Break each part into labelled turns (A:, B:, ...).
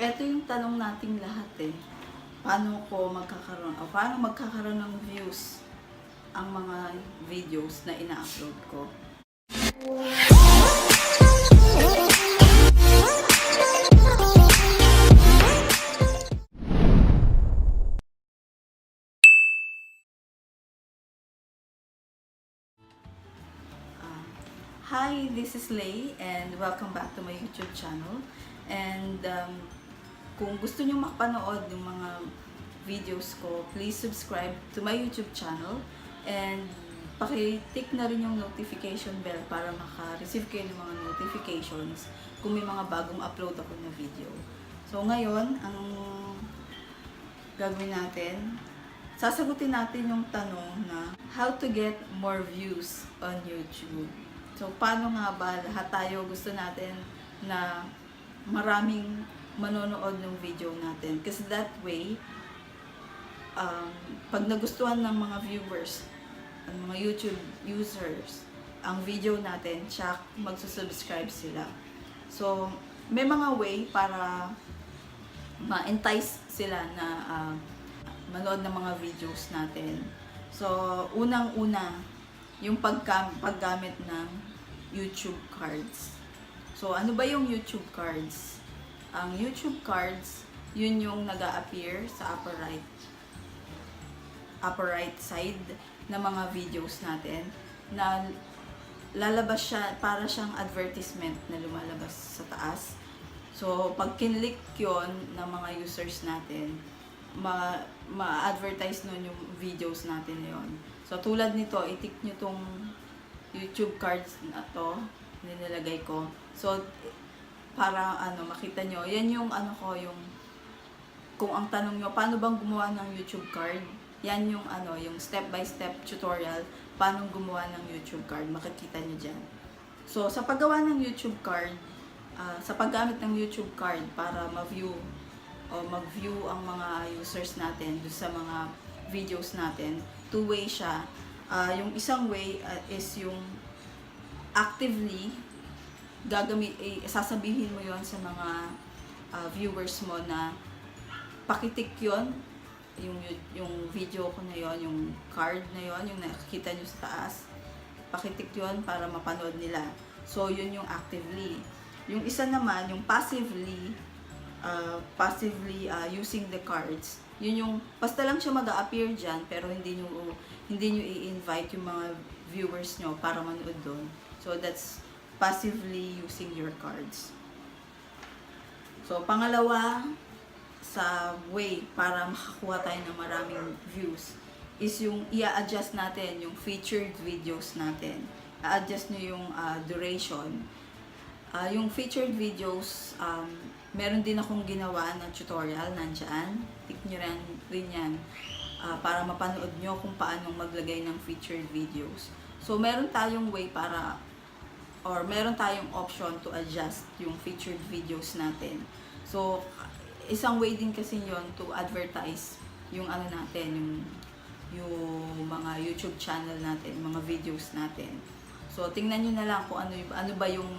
A: Ito yung tanong nating lahat eh. Paano magkakaroon ng views ang mga videos na ina-upload ko? Ah, Hi, this is Lay and welcome back to my YouTube channel. And kung gusto nyo makapanood ng mga videos ko, please subscribe to my YouTube channel and paki-tick na rin yung notification bell para maka-receive kayo ng mga notifications kung may mga bagong upload ako na video. So ngayon, ang gagawin natin, sasagutin natin yung tanong na how to get more views on YouTube. So paano nga ba lahat tayo gusto natin na maraming manonood ng video natin? Kasi that way, pag nagustuhan ng mga viewers, ang mga YouTube users, ang video natin, tsak magsusubscribe sila. So, may mga way para ma-entice sila na manood ng mga videos natin. So, unang-una, yung paggamit ng YouTube cards. So, ano ba yung YouTube cards? Ang YouTube cards, yun yung nag-a-appear sa upper right side ng mga videos natin na lalabas siya, para siyang advertisement na lumalabas sa taas. So, pag kinlik yun ng mga users natin, ma-advertise nun yung videos natin yon. So, tulad nito, itik nyo tong YouTube cards na to, nilalagay ko. So, para makita nyo, yan yung yung kung ang tanong nyo, paano bang gumawa ng YouTube card? Yan yung yung step-by-step tutorial paano gumawa ng YouTube card, makikita nyo dyan. So, sa paggawa ng YouTube card, sa paggamit ng YouTube card para ma-view o mag-view ang mga users natin doon sa mga videos natin, two-way siya. Yung isang way is yung actively sasabihin mo yon sa mga viewers mo na pakitik yon yung video ko na yon, yung card na yon, yung nakikita nyo sa taas, pakitik yon para mapanood nila. So yun yung actively. Yung isa naman, yung passively using the cards, yun yung basta lang siya mag-a-appear dyan pero hindi nyo i-invite yung mga viewers nyo para manood doon. So that's passively using your cards. So pangalawa sa way para makakuha tayo ng maraming views is yung i-adjust natin yung featured videos natin. I-adjust nyo yung duration. Yung featured videos, meron din akong ginawa na tutorial, nandyan. Tick nyo rin yan para mapanood nyo kung paano maglagay ng featured videos. So, meron tayong way meron tayong option to adjust yung featured videos natin. So, isang way din kasi yon to advertise yung natin, yung mga YouTube channel natin, mga videos natin. So, tingnan nyo na lang kung ano ba yung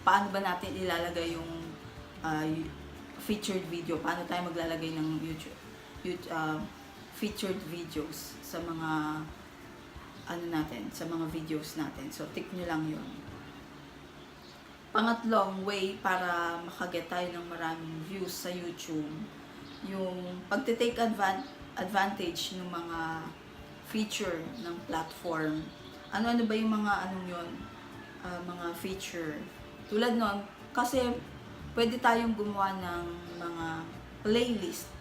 A: paano ba natin ilalagay yung featured video, paano tayo maglalagay ng YouTube featured videos sa mga sa mga videos natin. So, tick nyo lang yun. Pangatlong way para makaget tayo ng maraming views sa YouTube, yung pagte-take advantage ng mga feature ng platform. Ano ba yung mga yun? Mga feature. Tulad nun, kasi pwede tayong gumawa ng mga playlist.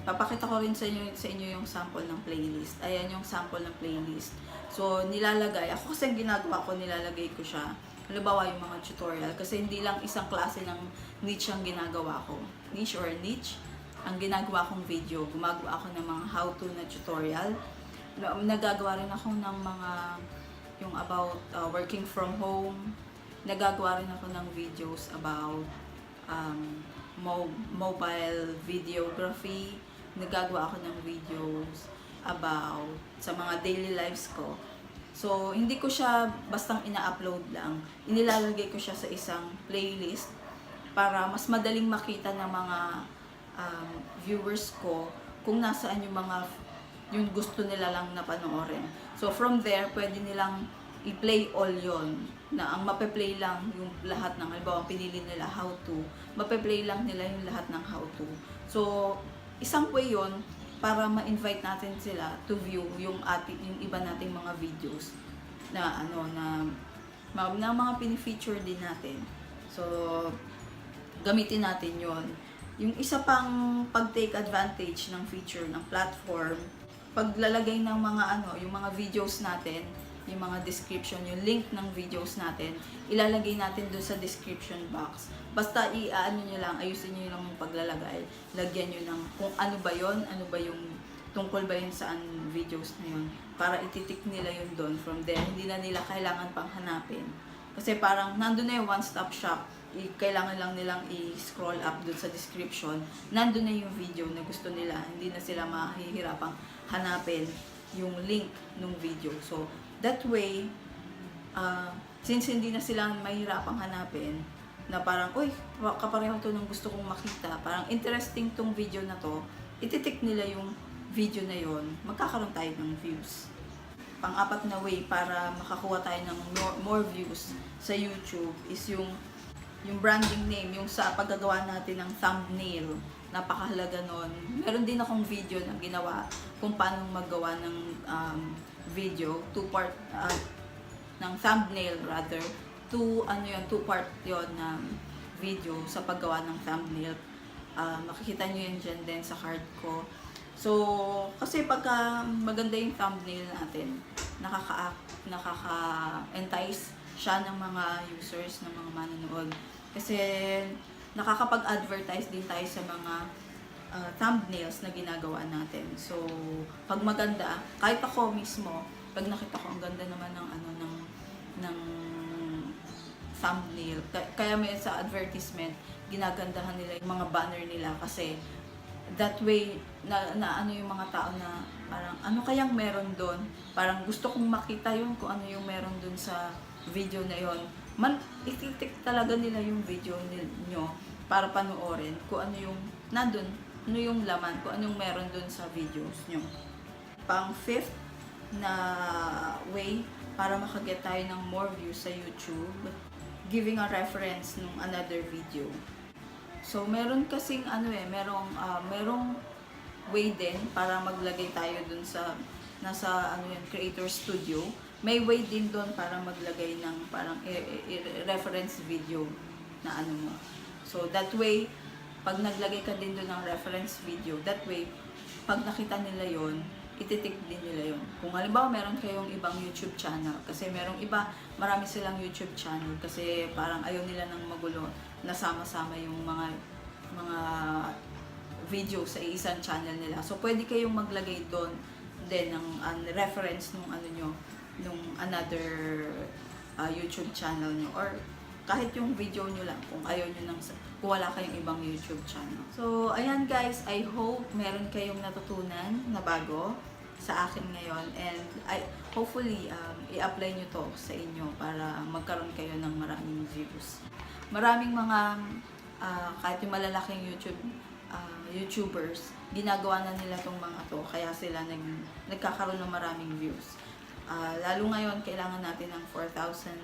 A: Papakita ko rin sa inyo yung sample ng playlist. Ayan yung sample ng playlist. So, nilalagay. Ako kasi ginagawa ko, nilalagay ko siya. Halimbawa yung mga tutorial. Kasi hindi lang isang klase ng niche ang ginagawa ko. Niche or niche. Ang ginagawa kong video. Gumagawa ako ng mga how-to na tutorial. Nagagawa rin ako ng mga yung about working from home. Nagagawa rin ako ng videos about mobile videography. Nagagawa ako ng videos about sa mga daily lives ko. So, hindi ko siya bastang ina-upload lang. Inilalagay ko siya sa isang playlist para mas madaling makita ng mga viewers ko kung nasaan yung gusto nila lang na panoorin. So from there, pwede nilang i-play all yon na ang mape-play lang yung lahat ng, halimbawa pinili nila how to, mape-play lang nila yung lahat ng how to. So isang way yon para ma-invite natin sila to view yung iba nating mga videos na mga pini-feature din natin. So gamitin natin yon. Yung isa pang pag-take advantage ng feature ng platform, paglalagay ng mga yung mga videos natin, yung mga description, yung link ng videos natin, ilalagay natin doon sa description box. Basta nyo lang, ayusin nyo lang yung paglalagay. Lagyan nyo ng kung ano ba yon, ano ba yung tungkol ba yun saan videos na yun, para ititik nila yun doon. From there, hindi na nila kailangan pang hanapin. Kasi parang nandun na yung one-stop shop, kailangan lang nilang i-scroll up doon sa description, nandun na yung video na gusto nila, hindi na sila mahihirapang hanapin yung link ng video. So, that way, since hindi na sila mahirapang hanapin, na parang, uy, kapareho to ng gusto kong makita, parang interesting tong video na to, ititik nila yung video na yon, magkakaroon tayo ng views. Pang-apat na way para makakuha tayo ng more views sa YouTube is yung branding name, yung sa paggagawa natin ng thumbnail. Napakahalaga nun. Meron din akong video na ginawa kung paano maggawa ng video, two-part ng thumbnail rather. Two-part yon na video sa paggawa ng thumbnail. Makikita nyo yan dyan din sa card ko. So, kasi pagka maganda yung thumbnail natin, nakaka-entice siya ng mga users, ng mga manonood. Kasi nakakapag-advertise din tayo sa mga thumbnails na ginagawa natin. So, pag maganda, kahit ako mismo, pag nakita ko ang ganda naman ng thumbnail, kaya may sa advertisement, ginagandahan nila yung mga banner nila kasi that way na yung mga tao na parang ano kayang meron doon, parang gusto kong makita yun kung ano yung meron doon sa video na yon. Ititik talaga nila yung video nyo para panoorin kung ano yung nandun, ano yung laman, kung anong meron doon sa videos nyo. Pang fifth na way para makaget tayo ng more views sa YouTube, giving a reference ng another video. So, meron kasing merong way din para maglagay tayo dun sa nasa Creator Studio. May way din doon para maglagay ng parang reference video na mo. So, that way, pag naglagay ka din doon ng reference video, that way, pag nakita nila yon, ititik din nila yon. Kung halimbawa meron kayong ibang YouTube channel, kasi merong iba, marami silang YouTube channel kasi parang ayaw nila ng magulo, nasama-sama yung mga video sa isang channel nila. So, pwede kayong maglagay doon din ng reference nung nung another YouTube channel nyo, or kahit yung video nyo lang kung ayaw nyo kung wala kayong ibang YouTube channel. So, ayan guys, I hope meron kayong natutunan na bago sa akin ngayon, and hopefully i-apply nyo to sa inyo para magkaroon kayo ng maraming views. Maraming mga kahit yung malalaking YouTubers, ginagawa na nila tong mga to, kaya sila nagkakaroon ng maraming views. Lalo ngayon, kailangan natin ng 4,000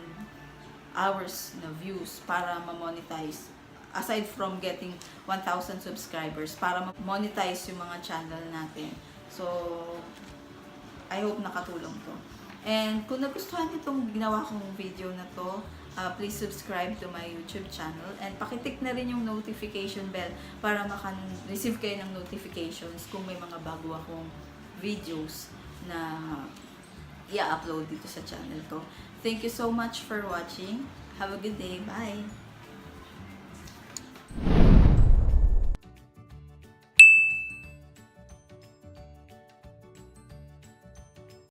A: hours na views para ma-monetize. Aside from getting 1,000 subscribers, para ma-monetize yung mga channel natin. So, I hope nakatulong to. And kung nagustuhan itong ginawa kong video na to, please subscribe to my YouTube channel. And pakitik na rin yung notification bell para maka-receive kayo ng notifications kung may mga bago akong videos na i-upload dito sa channel ko. Thank you so much for watching. Have a good day. Bye!